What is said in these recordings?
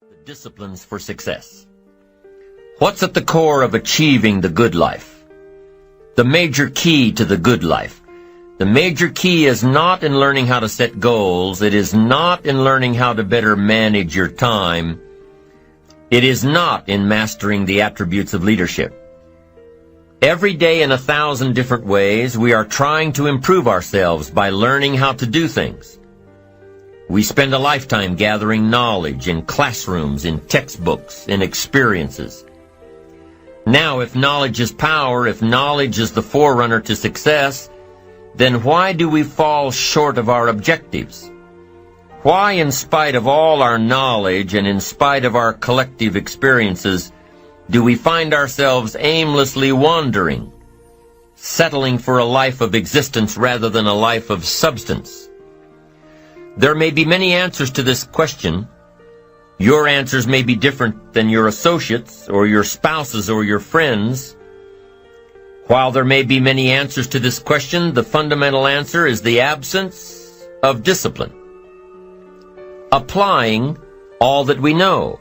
The disciplines for success. What's at the core of achieving the good life? The major key to the good life. The major key is not in learning how to set goals. It is not in learning how to better manage your time. It is not in mastering the attributes of leadership. Every day in 1,000 different ways, we are trying to improve ourselves by learning how to do things. We spend a lifetime gathering knowledge in classrooms, in textbooks, in experiences. Now, if knowledge is power, if knowledge is the forerunner to success, then why do we fall short of our objectives? Why, in spite of all our knowledge and in spite of our collective experiences, do we find ourselves aimlessly wandering, settling for a life of existence rather than a life of substance? There may be many answers to this question. Your answers may be different than your associates or your spouses or your friends. While there may be many answers to this question, the fundamental answer is the absence of discipline. Applying all that we know.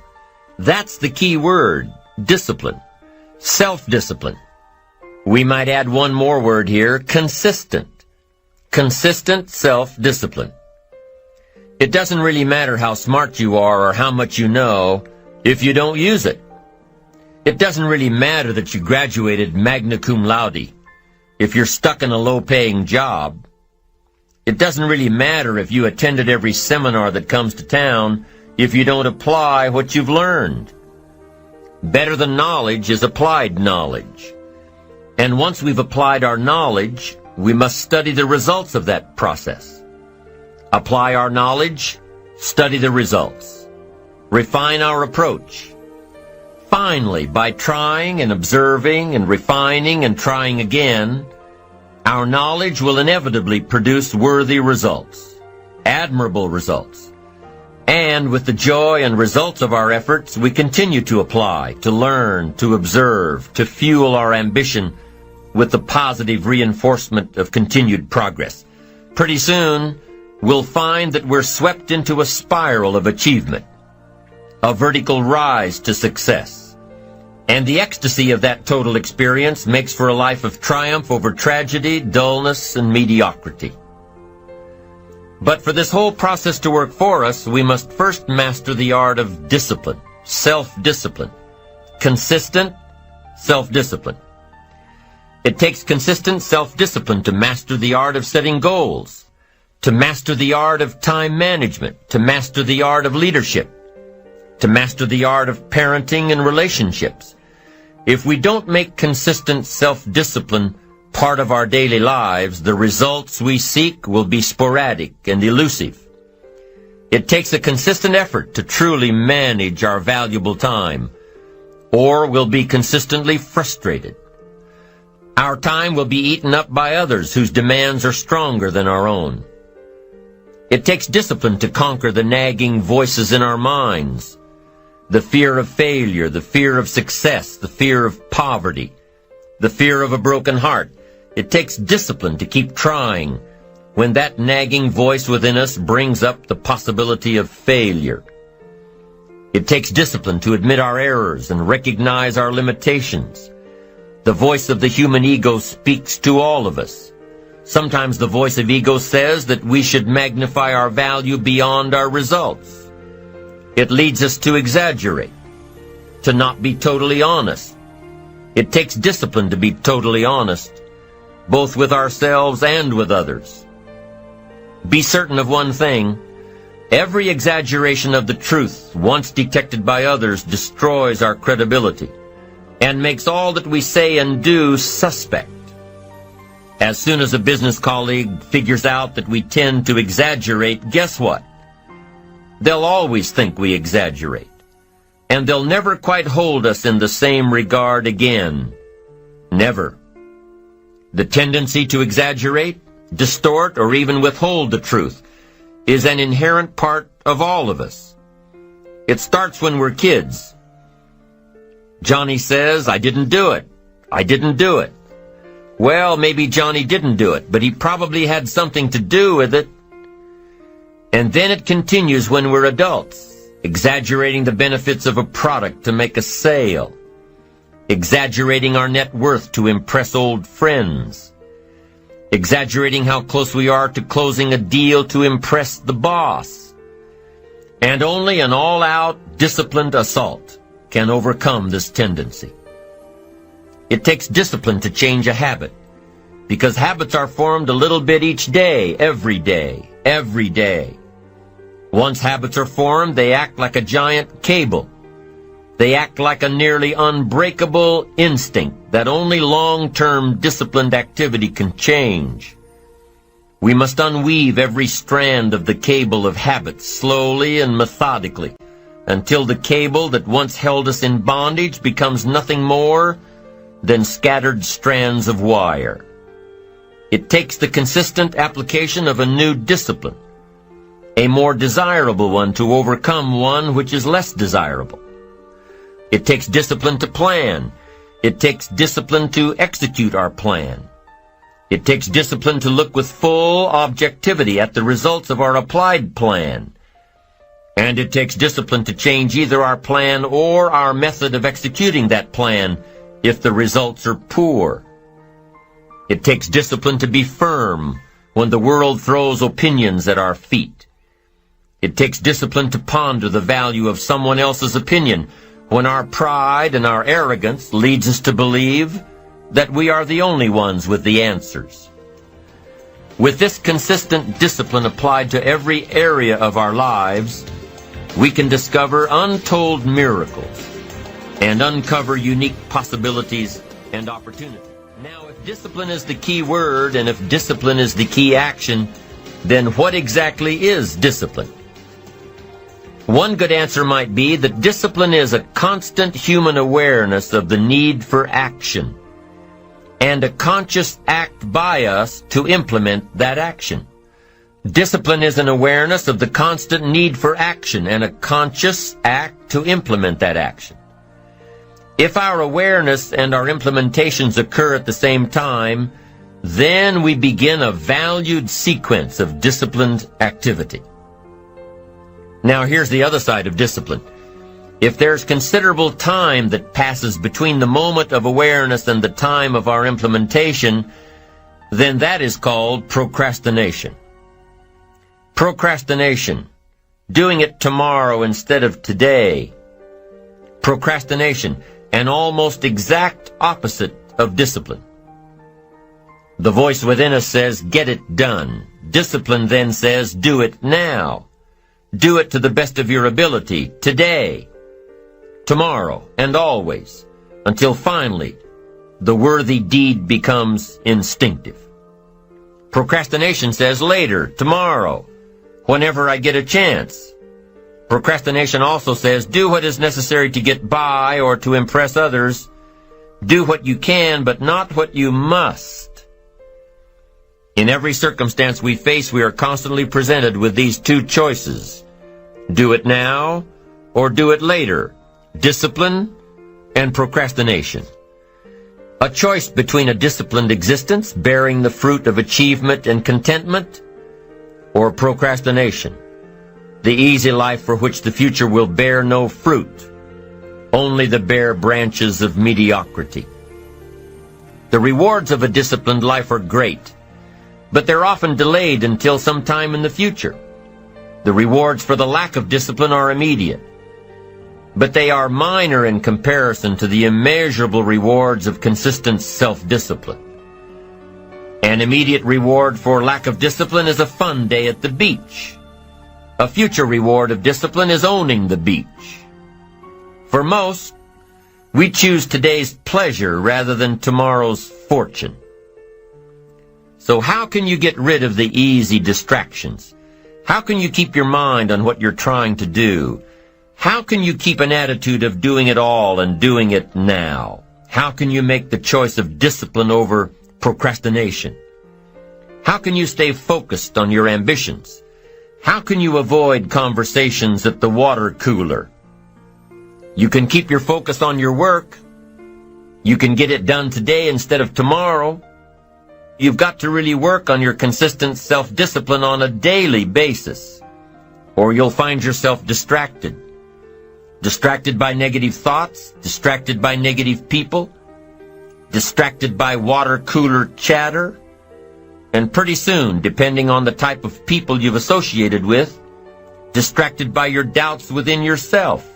That's the key word, discipline. Self-discipline. We might add one more word here, consistent. Consistent self-discipline. It doesn't really matter how smart you are or how much you know if you don't use it. It doesn't really matter that you graduated magna cum laude if you're stuck in a low-paying job. It doesn't really matter if you attended every seminar that comes to town if you don't apply what you've learned. Better than knowledge is applied knowledge. And once we've applied our knowledge, we must study the results of that process. Apply our knowledge, study the results. Refine our approach. Finally, by trying and observing and refining and trying again, our knowledge will inevitably produce worthy results, admirable results. And with the joy and results of our efforts, we continue to apply, to learn, to observe, to fuel our ambition with the positive reinforcement of continued progress. Pretty soon, we'll find that we're swept into a spiral of achievement, a vertical rise to success. And the ecstasy of that total experience makes for a life of triumph over tragedy, dullness, and mediocrity. But for this whole process to work for us, we must first master the art of discipline, self-discipline, consistent self-discipline. It takes consistent self-discipline to master the art of setting goals, to master the art of time management, to master the art of leadership, to master the art of parenting and relationships. If we don't make consistent self-discipline part of our daily lives, the results we seek will be sporadic and elusive. It takes a consistent effort to truly manage our valuable time, or we'll be consistently frustrated. Our time will be eaten up by others whose demands are stronger than our own. It takes discipline to conquer the nagging voices in our minds, the fear of failure, the fear of success, the fear of poverty, the fear of a broken heart. It takes discipline to keep trying when that nagging voice within us brings up the possibility of failure. It takes discipline to admit our errors and recognize our limitations. The voice of the human ego speaks to all of us. Sometimes the voice of ego says that we should magnify our value beyond our results. It leads us to exaggerate, to not be totally honest. It takes discipline to be totally honest, both with ourselves and with others. Be certain of one thing: every exaggeration of the truth, once detected by others, destroys our credibility and makes all that we say and do suspect. As soon as a business colleague figures out that we tend to exaggerate, guess what? They'll always think we exaggerate, and they'll never quite hold us in the same regard again. Never. The tendency to exaggerate, distort, or even withhold the truth is an inherent part of all of us. It starts when we're kids. Johnny says, "I didn't do it. I didn't do it." Well, maybe Johnny didn't do it, but he probably had something to do with it. And then it continues when we're adults. exaggerating the benefits of a product to make a sale, exaggerating our net worth to impress old friends, exaggerating how close we are to closing a deal to impress the boss. And only an all-out, disciplined assault can overcome this tendency. It takes discipline to change a habit, because habits are formed a little bit each day, every day, every day. Once habits are formed, they act like a giant cable. They act like a nearly unbreakable instinct that only long-term disciplined activity can change. We must unweave every strand of the cable of habits slowly and methodically until the cable that once held us in bondage becomes nothing more than scattered strands of wire. It takes the consistent application of a new discipline, a more desirable one, to overcome one which is less desirable. It takes discipline to plan. It takes discipline to execute our plan. It takes discipline to look with full objectivity at the results of our applied plan. And it takes discipline to change either our plan or our method of executing that plan if the results are poor. It takes discipline to be firm when the world throws opinions at our feet. It takes discipline to ponder the value of someone else's opinion when our pride and our arrogance leads us to believe that we are the only ones with the answers. With this consistent discipline applied to every area of our lives, we can discover untold miracles and uncover unique possibilities and opportunities. Now, if discipline is the key word, and if discipline is the key action, then what exactly is discipline? One good answer might be that discipline is a constant human awareness of the need for action, and a conscious act by us to implement that action. Discipline is an awareness of the constant need for action and a conscious act to implement that action. If our awareness and our implementations occur at the same time, then we begin a valued sequence of disciplined activity. Now here's the other side of discipline. If there's considerable time that passes between the moment of awareness and the time of our implementation, then that is called procrastination. Procrastination, doing it tomorrow instead of today. Procrastination, an almost exact opposite of discipline. The voice within us says, get it done. Discipline then says, do it now. Do it to the best of your ability, today, tomorrow, and always, until finally the worthy deed becomes instinctive. Procrastination says later, tomorrow, whenever I get a chance. Procrastination also says, do what is necessary to get by or to impress others. Do what you can, but not what you must. In every circumstance we face, we are constantly presented with these two choices. Do it now or do it later. Discipline and procrastination. A choice between a disciplined existence, bearing the fruit of achievement and contentment, or procrastination, the easy life for which the future will bear no fruit, only the bare branches of mediocrity. The rewards of a disciplined life are great, but they're often delayed until some time in the future. The rewards for the lack of discipline are immediate, but they are minor in comparison to the immeasurable rewards of consistent self-discipline. An immediate reward for lack of discipline is a fun day at the beach. A future reward of discipline is owning the beach. For most, we choose today's pleasure rather than tomorrow's fortune. So how can you get rid of the easy distractions? How can you keep your mind on what you're trying to do? How can you keep an attitude of doing it all and doing it now? How can you make the choice of discipline over procrastination? How can you stay focused on your ambitions? How can you avoid conversations at the water cooler? You can keep your focus on your work. You can get it done today instead of tomorrow. You've got to really work on your consistent self-discipline on a daily basis, or you'll find yourself distracted, distracted by negative thoughts, distracted by negative people, distracted by water cooler chatter, and pretty soon, depending on the type of people you've associated with, distracted by your doubts within yourself.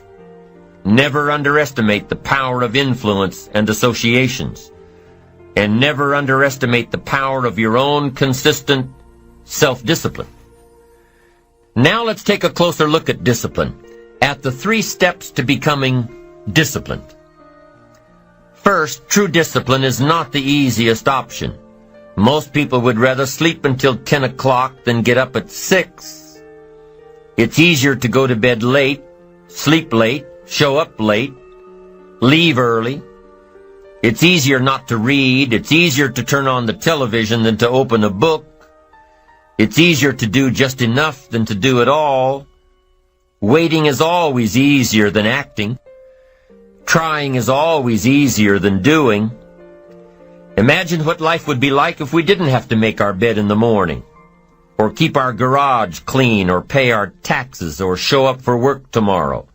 Never underestimate the power of influence and associations, and never underestimate the power of your own consistent self-discipline. Now let's take a closer look at discipline, at the 3 steps to becoming disciplined. First, true discipline is not the easiest option. Most people would rather sleep until 10 o'clock than get up at 6. It's easier to go to bed late, sleep late, show up late, leave early. It's easier not to read. It's easier to turn on the television than to open a book. It's easier to do just enough than to do it all. Waiting is always easier than acting. Trying is always easier than doing. Imagine what life would be like if we didn't have to make our bed in the morning, or keep our garage clean, or pay our taxes, or show up for work tomorrow.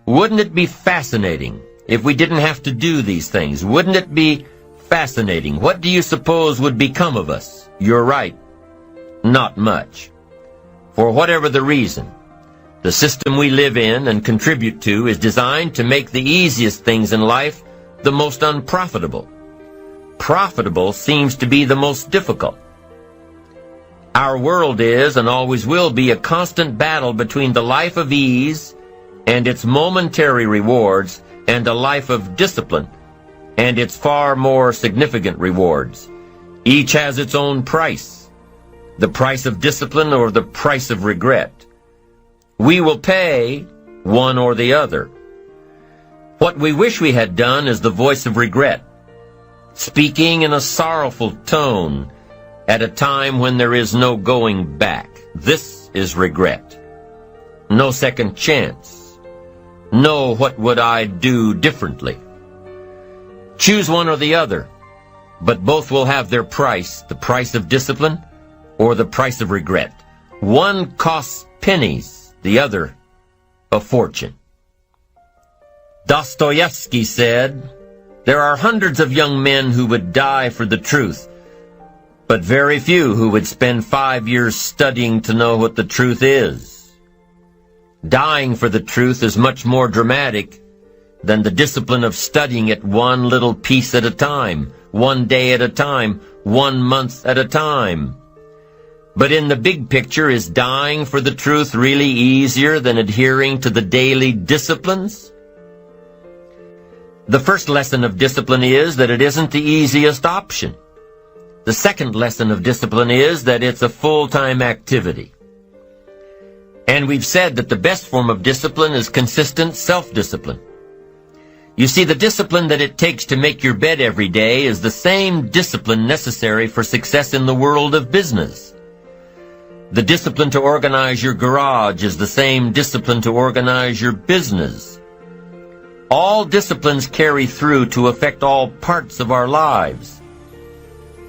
Wouldn't it be fascinating if we didn't have to do these things? Wouldn't it be fascinating? What do you suppose would become of us? You're right. Not much. For whatever the reason, the system we live in and contribute to is designed to make the easiest things in life the most unprofitable. Profitable seems to be the most difficult. Our world is and always will be a constant battle between the life of ease and its momentary rewards and a life of discipline and its far more significant rewards. Each has its own price, the price of discipline or the price of regret. We will pay one or the other. What we wish we had done is the voice of regret, speaking in a sorrowful tone at a time when there is no going back. This is regret. No second chance. No, what would I do differently? Choose one or the other, but both will have their price, the price of discipline or the price of regret. One costs pennies, the other a fortune. Dostoevsky said, "There are hundreds of young men who would die for the truth, but very few who would spend 5 years studying to know what the truth is." Dying for the truth is much more dramatic than the discipline of studying it one little piece at a time, one day at a time, 1 month at a time. But in the big picture, is dying for the truth really easier than adhering to the daily disciplines? The first lesson of discipline is that it isn't the easiest option. The second lesson of discipline is that it's a full-time activity. And we've said that the best form of discipline is consistent self-discipline. You see, the discipline that it takes to make your bed every day is the same discipline necessary for success in the world of business. The discipline to organize your garage is the same discipline to organize your business. All disciplines carry through to affect all parts of our lives.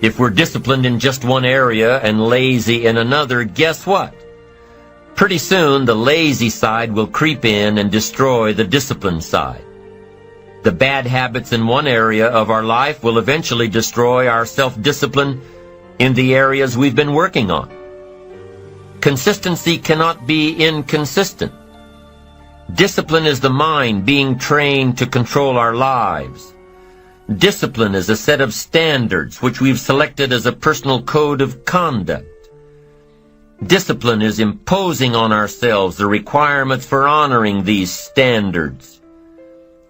If we're disciplined in just one area and lazy in another, guess what? Pretty soon, the lazy side will creep in and destroy the disciplined side. The bad habits in one area of our life will eventually destroy our self-discipline in the areas we've been working on. Consistency cannot be inconsistent. Discipline is the mind being trained to control our lives. Discipline is a set of standards which we've selected as a personal code of conduct. Discipline is imposing on ourselves the requirements for honoring these standards.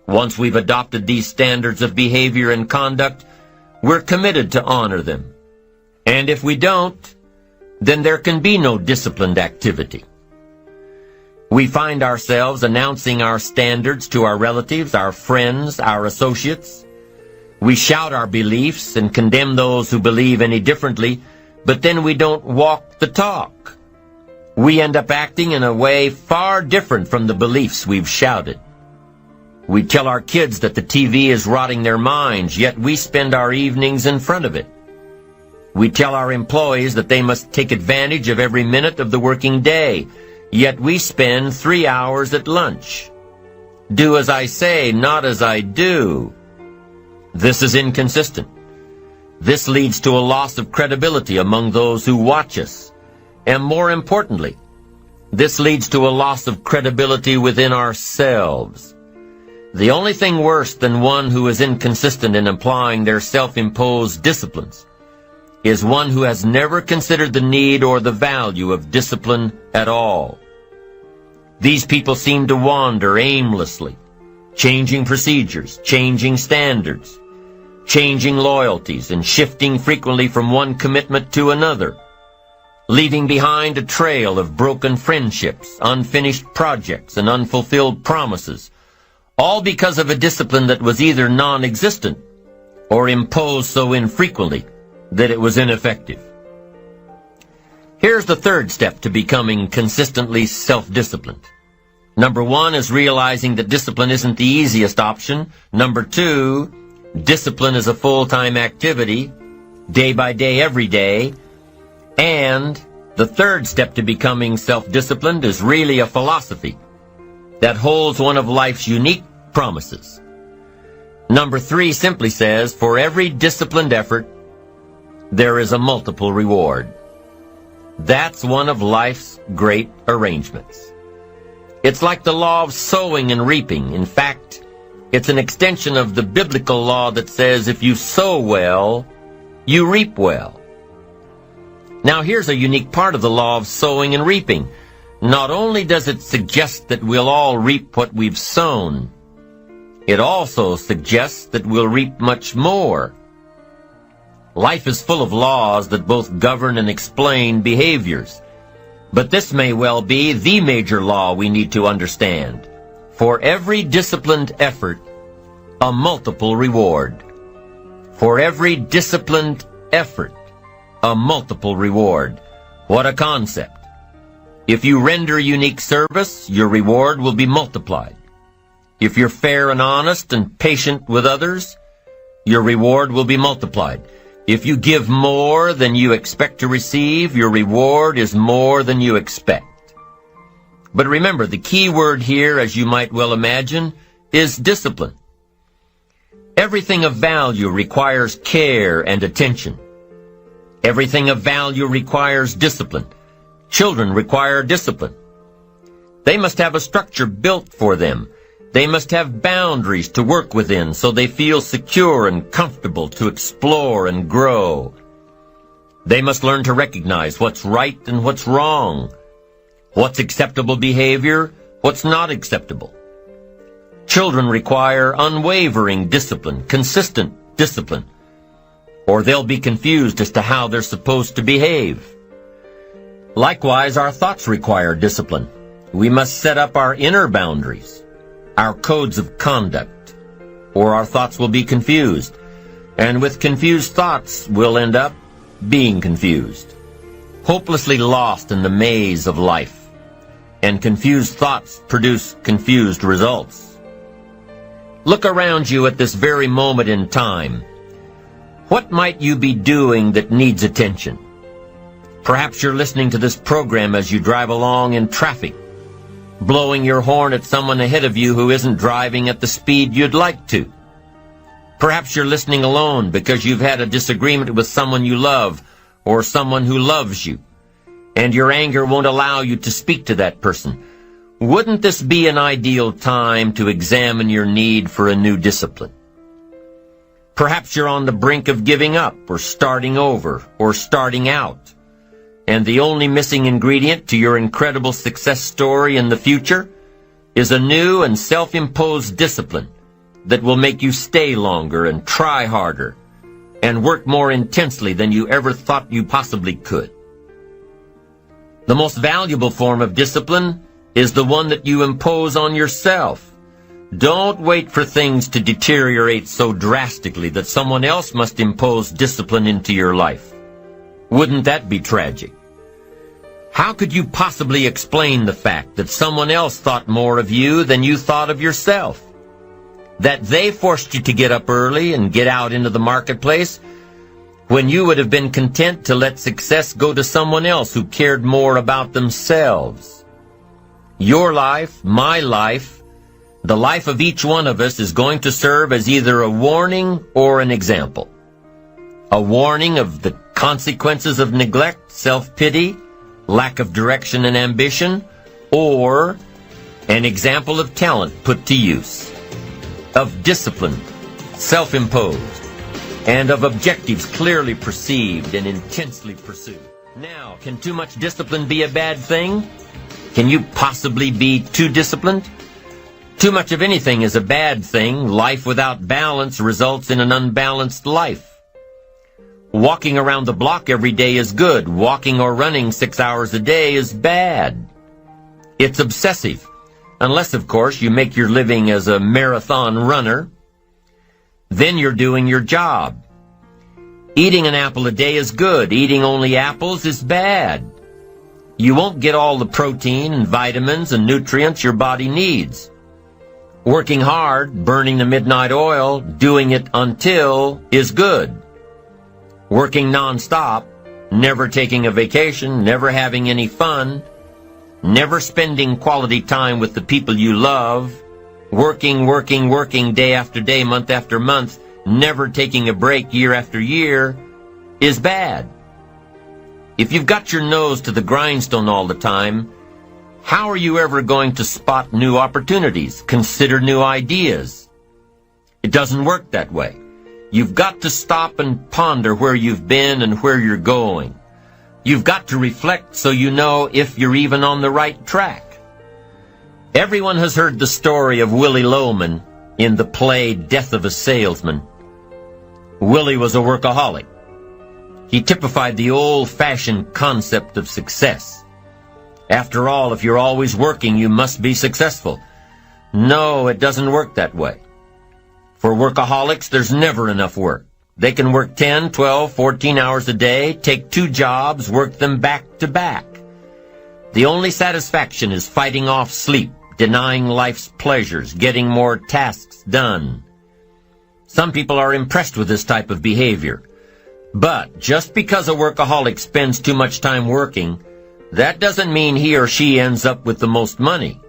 Once we've adopted these standards of behavior and conduct, we're committed to honor them. And if we don't, then there can be no disciplined activity. We find ourselves announcing our standards to our relatives, our friends, our associates. We shout our beliefs and condemn those who believe any differently, but then we don't walk the talk. We end up acting in a way far different from the beliefs we've shouted. We tell our kids that the TV is rotting their minds, yet we spend our evenings in front of it. We tell our employees that they must take advantage of every minute of the working day, yet we spend 3 hours at lunch. Do as I say, not as I do. This is inconsistent. This leads to a loss of credibility among those who watch us. And more importantly, this leads to a loss of credibility within ourselves. The only thing worse than one who is inconsistent in applying their self-imposed disciplines is one who has never considered the need or the value of discipline at all. These people seem to wander aimlessly, changing procedures, changing standards, changing loyalties, and shifting frequently from one commitment to another, leaving behind a trail of broken friendships, unfinished projects, and unfulfilled promises, all because of a discipline that was either non-existent or imposed so infrequently that it was ineffective. Here's the third step to becoming consistently self-disciplined. Number one is realizing that discipline isn't the easiest option. Number two, discipline is a full-time activity, day by day, every day. And the third step to becoming self-disciplined is really a philosophy that holds one of life's unique promises. Number three simply says, for every disciplined effort, there is a multiple reward. That's one of life's great arrangements. It's like the law of sowing and reaping. In fact, it's an extension of the biblical law that says if you sow well, you reap well. Now here's a unique part of the law of sowing and reaping. Not only does it suggest that we'll all reap what we've sown, it also suggests that we'll reap much more. Life is full of laws that both govern and explain behaviors. But this may well be the major law we need to understand. For every disciplined effort, a multiple reward. For every disciplined effort, a multiple reward. What a concept. If you render unique service, your reward will be multiplied. If you're fair and honest and patient with others, your reward will be multiplied. If you give more than you expect to receive, your reward is more than you expect. But remember, the key word here, as you might well imagine, is discipline. Everything of value requires care and attention. Everything of value requires discipline. Children require discipline. They must have a structure built for them. They must have boundaries to work within so they feel secure and comfortable to explore and grow. They must learn to recognize what's right and what's wrong, what's acceptable behavior, what's not acceptable. Children require unwavering discipline, consistent discipline, or they'll be confused as to how they're supposed to behave. Likewise, our thoughts require discipline. We must set up our inner boundaries, our codes of conduct, or our thoughts will be confused. And with confused thoughts, we'll end up being confused, hopelessly lost in the maze of life. And confused thoughts produce confused results. Look around you at this very moment in time. What might you be doing that needs attention? Perhaps you're listening to this program as you drive along in traffic, blowing your horn at someone ahead of you who isn't driving at the speed you'd like to. Perhaps you're listening alone because you've had a disagreement with someone you love or someone who loves you, and your anger won't allow you to speak to that person. Wouldn't this be an ideal time to examine your need for a new discipline? Perhaps you're on the brink of giving up or starting over or starting out, and the only missing ingredient to your incredible success story in the future is a new and self-imposed discipline that will make you stay longer and try harder and work more intensely than you ever thought you possibly could. The most valuable form of discipline is the one that you impose on yourself. Don't wait for things to deteriorate so drastically that someone else must impose discipline into your life. Wouldn't that be tragic? How could you possibly explain the fact that someone else thought more of you than you thought of yourself? That they forced you to get up early and get out into the marketplace when you would have been content to let success go to someone else who cared more about themselves? Your life, my life, The life of each one of us is going to serve as either a warning or an example. A warning of the consequences of neglect, self-pity, lack of direction and ambition, or an example of talent put to use, of discipline, self-imposed, and of objectives clearly perceived and intensely pursued. Now, can too much discipline be a bad thing? Can you possibly be too disciplined? Too much of anything is a bad thing. Life without balance results in an unbalanced life. Walking around the block every day is good. Walking or running 6 hours a day is bad. It's obsessive. Unless, of course, you make your living as a marathon runner. Then you're doing your job. Eating an apple a day is good. Eating only apples is bad. You won't get all the protein and vitamins and nutrients your body needs. Working hard, burning the midnight oil, doing it until is good. Working nonstop, never taking a vacation, never having any fun, never spending quality time with the people you love, working day after day, month after month, never taking a break year after year, is bad. If you've got your nose to the grindstone all the time, how are you ever going to spot new opportunities, consider new ideas? It doesn't work that way. You've got to stop and ponder where you've been and where you're going. You've got to reflect so you know if you're even on the right track. Everyone has heard the story of Willie Loman in the play Death of a Salesman. Willie was a workaholic. He typified the old-fashioned concept of success. After all, if you're always working, you must be successful. No, it doesn't work that way. For workaholics, there's never enough work. They can work 10, 12, 14 hours a day, take 2 jobs, work them back to back. The only satisfaction is fighting off sleep, denying life's pleasures, getting more tasks done. Some people are impressed with this type of behavior. But just because a workaholic spends too much time working, that doesn't mean he or she ends up with the most money.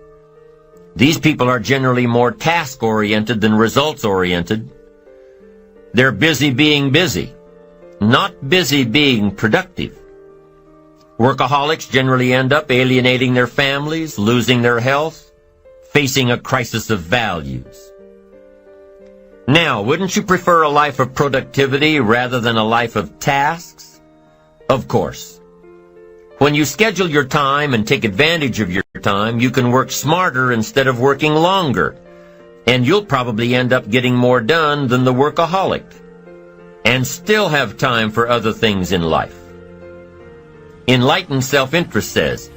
These people are generally more task-oriented than results-oriented. They're busy being busy, not busy being productive. Workaholics generally end up alienating their families, losing their health, facing a crisis of values. Now, wouldn't you prefer a life of productivity rather than a life of tasks? Of course. When you schedule your time and take advantage of your time, you can work smarter instead of working longer, and you'll probably end up getting more done than the workaholic, and still have time for other things in life. Enlightened self-interest says,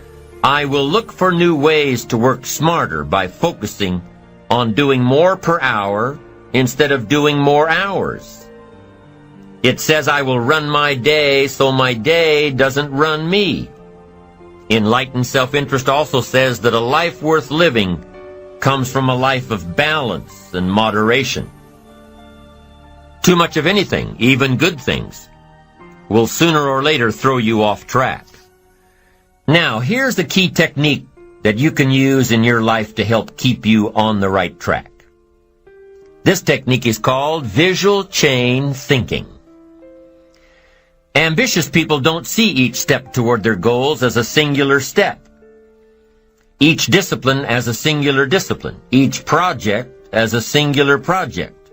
I will look for new ways to work smarter by focusing on doing more per hour instead of doing more hours. It says I will run my day so my day doesn't run me. Enlightened self-interest also says that a life worth living comes from a life of balance and moderation. Too much of anything, even good things, will sooner or later throw you off track. Now, here's the key technique that you can use in your life to help keep you on the right track. This technique is called visual chain thinking. Ambitious people don't see each step toward their goals as a singular step. Each discipline as a singular discipline. Each project as a singular project.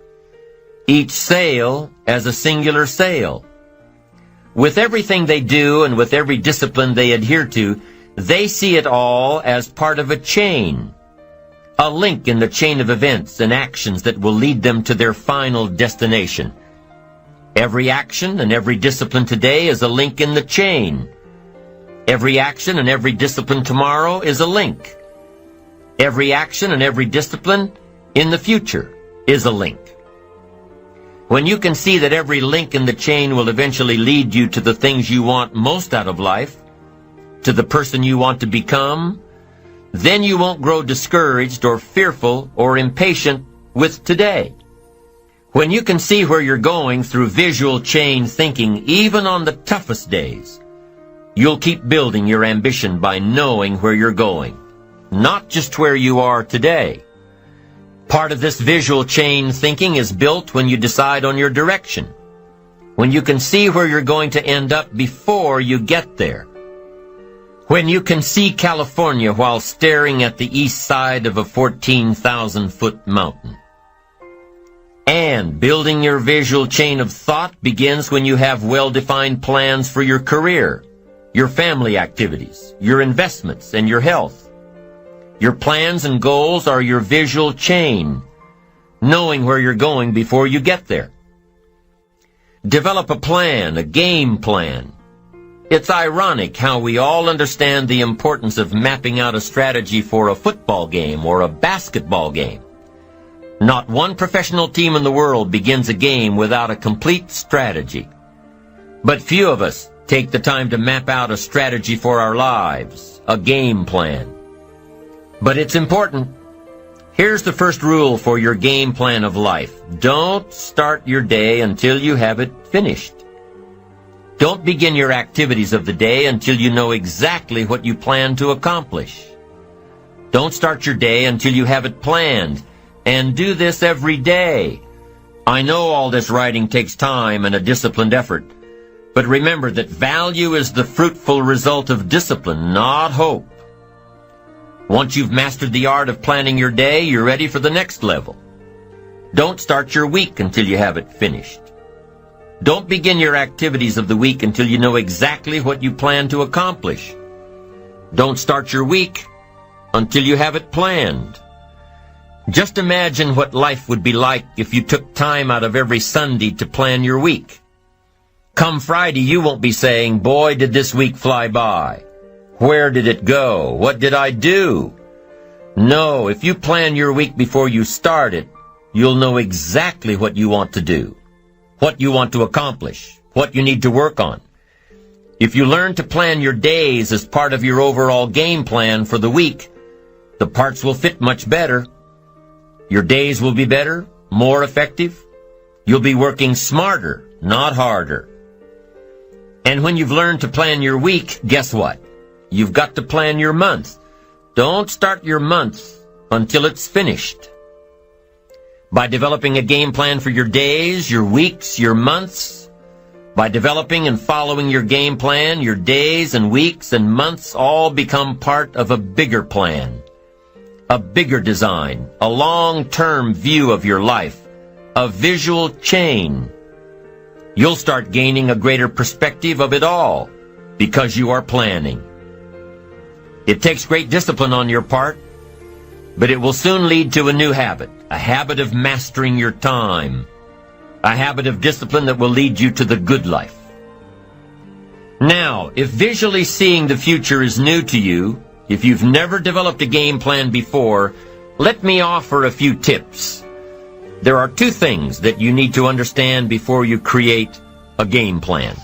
Each sale as a singular sale. With everything they do and with every discipline they adhere to, they see it all as part of a chain. A link in the chain of events and actions that will lead them to their final destination. Every action and every discipline today is a link in the chain. Every action and every discipline tomorrow is a link. Every action and every discipline in the future is a link. When you can see that every link in the chain will eventually lead you to the things you want most out of life, to the person you want to become, then you won't grow discouraged or fearful or impatient with today. When you can see where you're going through visual chain thinking, even on the toughest days, you'll keep building your ambition by knowing where you're going, not just where you are today. Part of this visual chain thinking is built when you decide on your direction, when you can see where you're going to end up before you get there, when you can see California while staring at the east side of a 14,000-foot mountain. And building your visual chain of thought begins when you have well-defined plans for your career, your family activities, your investments, and your health. Your plans and goals are your visual chain, knowing where you're going before you get there. Develop a plan, a game plan. It's ironic how we all understand the importance of mapping out a strategy for a football game or a basketball game. Not one professional team in the world begins a game without a complete strategy. But few of us take the time to map out a strategy for our lives, a game plan. But it's important. Here's the first rule for your game plan of life. Don't start your day until you have it finished. Don't begin your activities of the day until you know exactly what you plan to accomplish. Don't start your day until you have it planned. And do this every day. I know all this writing takes time and a disciplined effort, but remember that value is the fruitful result of discipline, not hope. Once you've mastered the art of planning your day, you're ready for the next level. Don't start your week until you have it finished. Don't begin your activities of the week until you know exactly what you plan to accomplish. Don't start your week until you have it planned. Just imagine what life would be like if you took time out of every Sunday to plan your week. Come Friday, you won't be saying, "Boy, did this week fly by. Where did it go? What did I do?" No, if you plan your week before you start it, you'll know exactly what you want to do, what you want to accomplish, what you need to work on. If you learn to plan your days as part of your overall game plan for the week, the parts will fit much better. Your days will be better, more effective. You'll be working smarter, not harder. And when you've learned to plan your week, guess what? You've got to plan your month. Don't start your month until it's finished. By developing a game plan for your days, your weeks, your months, by developing and following your game plan, your days and weeks and months all become part of a bigger plan. A bigger design, a long-term view of your life, a visual chain. You'll start gaining a greater perspective of it all because you are planning. It takes great discipline on your part, but it will soon lead to a new habit, a habit of mastering your time, a habit of discipline that will lead you to the good life. Now, if visually seeing the future is new to you, if you've never developed a game plan before, let me offer a few tips. There are two things that you need to understand before you create a game plan.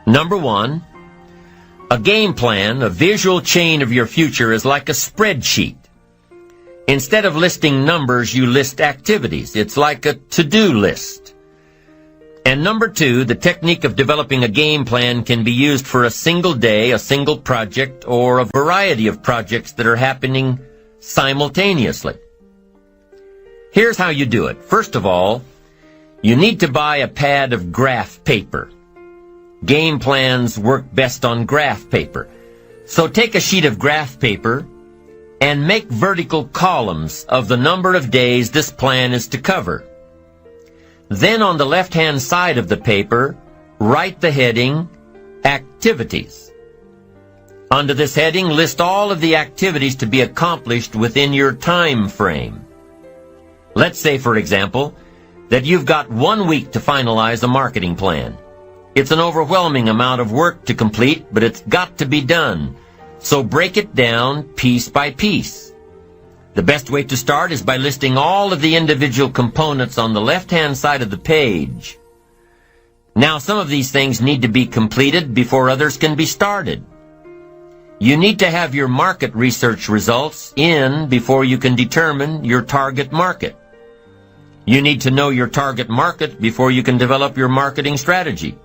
Number one, a game plan, a visual chain of your future, is like a spreadsheet. Instead of listing numbers, you list activities. It's like a to-do list. And number two, the technique of developing a game plan can be used for a single day, a single project, or a variety of projects that are happening simultaneously. Here's how you do it. First of all, you need to buy a pad of graph paper. Game plans work best on graph paper. So take a sheet of graph paper and make vertical columns of the number of days this plan is to cover. Then on the left-hand side of the paper, write the heading, Activities. Under this heading, list all of the activities to be accomplished within your time frame. Let's say, for example, that you've got 1 week to finalize a marketing plan. It's an overwhelming amount of work to complete, but it's got to be done. So break it down piece by piece. The best way to start is by listing all of the individual components on the left-hand side of the page. Now, some of these things need to be completed before others can be started. You need to have your market research results in before you can determine your target market. You need to know your target market before you can develop your marketing strategy.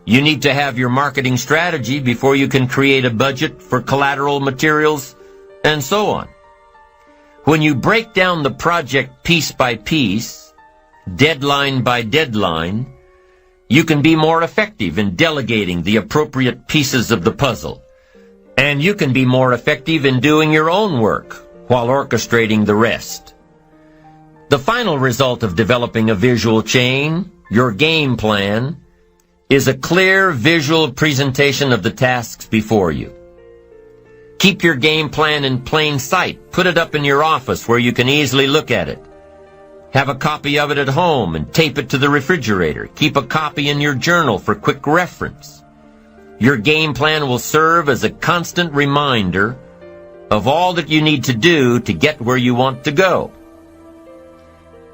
You need to have your marketing strategy before you can create a budget for collateral materials, and so on. When you break down the project piece by piece, deadline by deadline, you can be more effective in delegating the appropriate pieces of the puzzle. And you can be more effective in doing your own work while orchestrating the rest. The final result of developing a visual chain, your game plan, is a clear visual presentation of the tasks before you. Keep your game plan in plain sight. Put it up in your office where you can easily look at it. Have a copy of it at home and tape it to the refrigerator. Keep a copy in your journal for quick reference. Your game plan will serve as a constant reminder of all that you need to do to get where you want to go.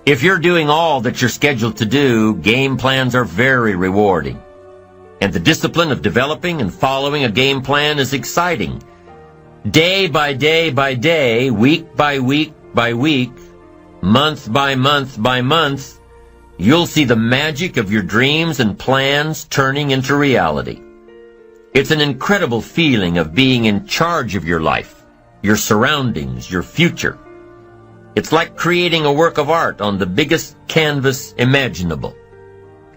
If you're doing all that you're scheduled to do, game plans are very rewarding. And the discipline of developing and following a game plan is exciting. Day by day by day, week by week by week, month by month by month, you'll see the magic of your dreams and plans turning into reality. It's an incredible feeling of being in charge of your life, your surroundings, your future. It's like creating a work of art on the biggest canvas imaginable.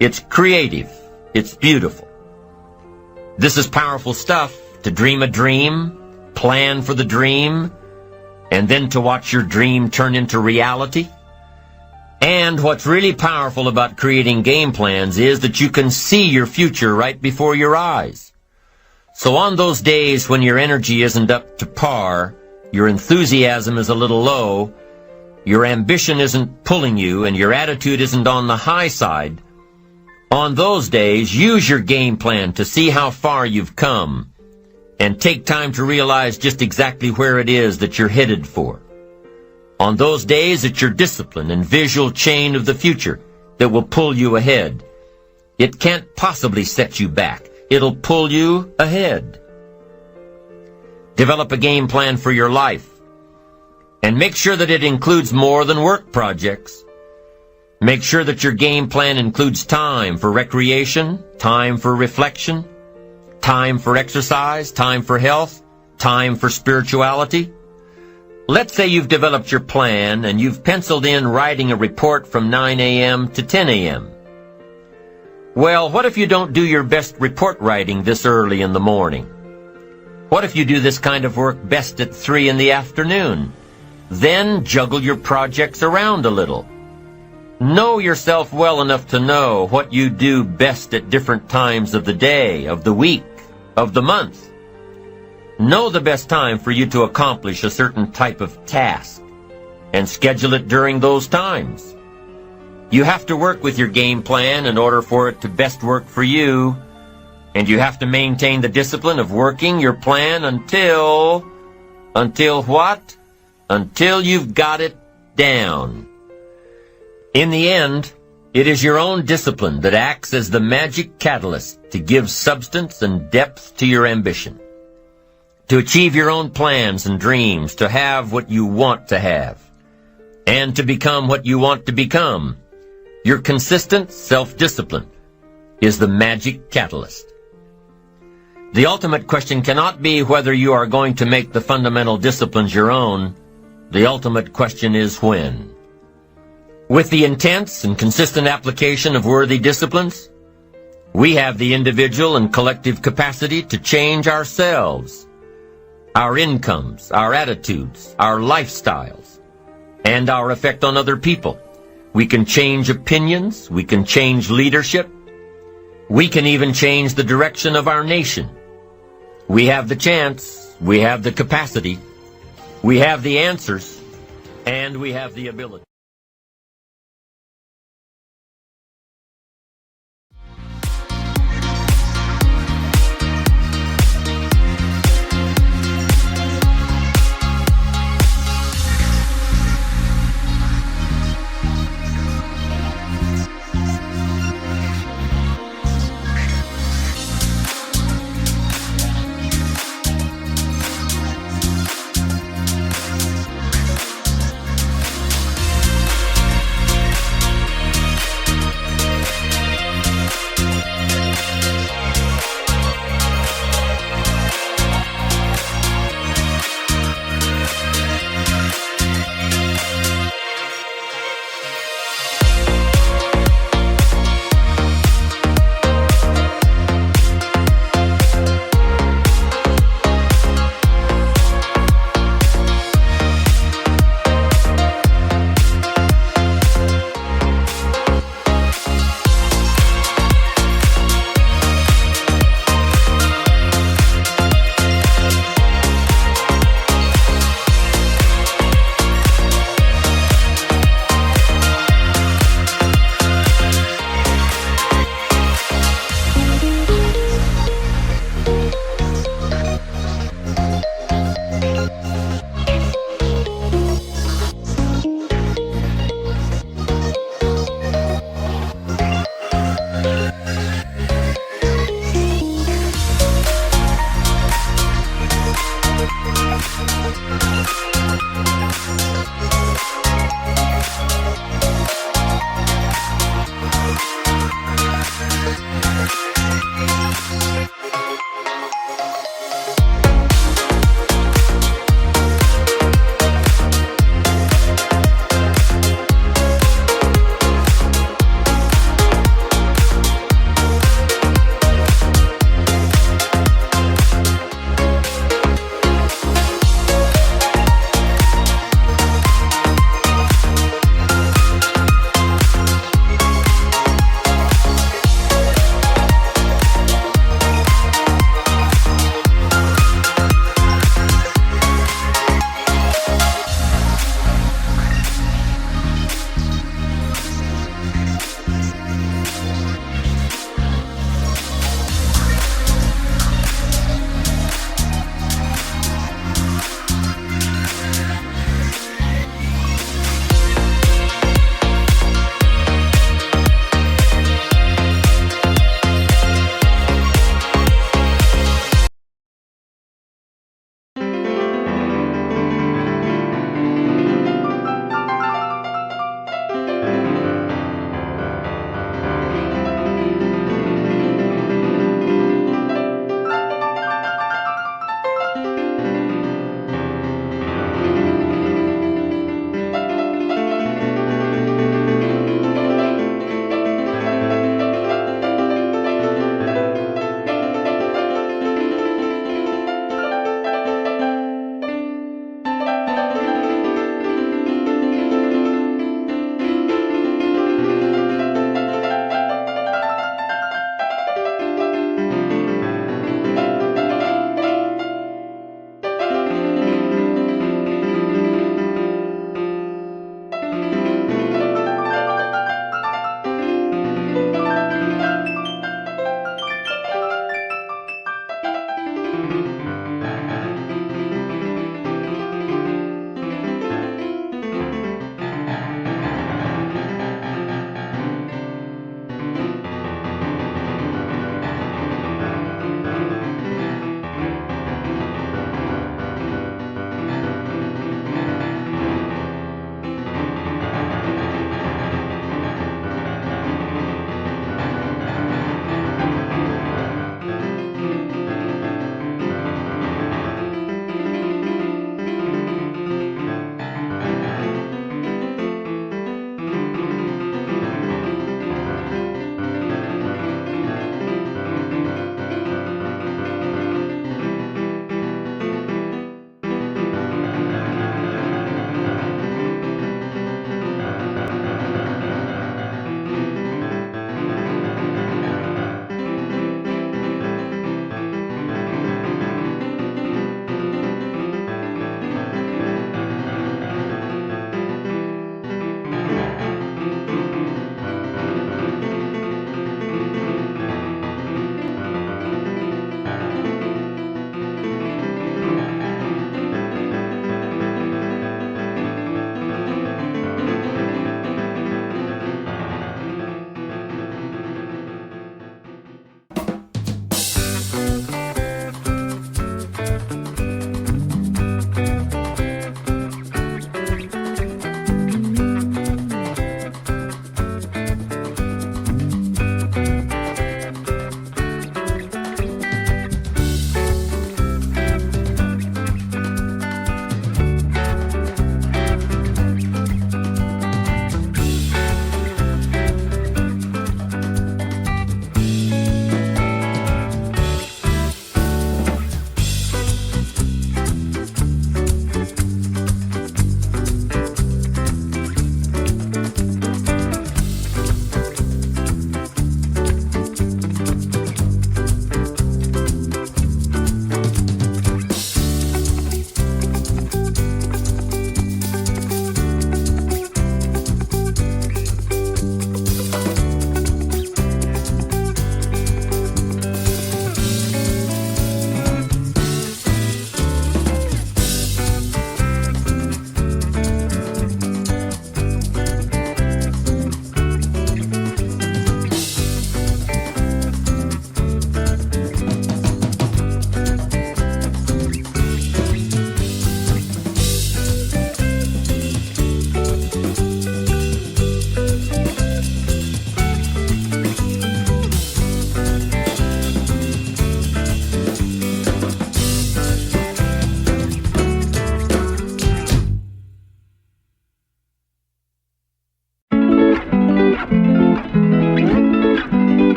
It's creative. It's beautiful. This is powerful stuff, to dream a dream, plan for the dream, and then to watch your dream turn into reality. And what's really powerful about creating game plans is that you can see your future right before your eyes. So on those days when your energy isn't up to par, your enthusiasm is a little low, your ambition isn't pulling you, and your attitude isn't on the high side, on those days, use your game plan to see how far you've come and take time to realize just exactly where it is that you're headed for. On those days, it's your discipline and visual chain of the future that will pull you ahead. It can't possibly set you back. It'll pull you ahead. Develop a game plan for your life, and make sure that it includes more than work projects. Make sure that your game plan includes time for recreation, time for reflection, time for exercise, time for health, time for spirituality. Let's say you've developed your plan and you've penciled in writing a report from 9 a.m. to 10 a.m. Well, what if you don't do your best report writing this early in the morning? What if you do this kind of work best at 3 in the afternoon? Then juggle your projects around a little. Know yourself well enough to know what you do best at different times of the day, of the week, of the month. Know the best time for you to accomplish a certain type of task, and schedule it during those times. You have to work with your game plan in order for it to best work for you, and you have to maintain the discipline of working your plan until what? Until you've got it down. In the end, it is your own discipline that acts as the magic catalyst to give substance and depth to your ambition. To achieve your own plans and dreams, to have what you want to have, and to become what you want to become, your consistent self-discipline is the magic catalyst. The ultimate question cannot be whether you are going to make the fundamental disciplines your own. The ultimate question is when. With the intense and consistent application of worthy disciplines, we have the individual and collective capacity to change ourselves, our incomes, our attitudes, our lifestyles, and our effect on other people. We can change opinions, we can change leadership, we can even change the direction of our nation. We have the chance, we have the capacity, we have the answers, and we have the ability.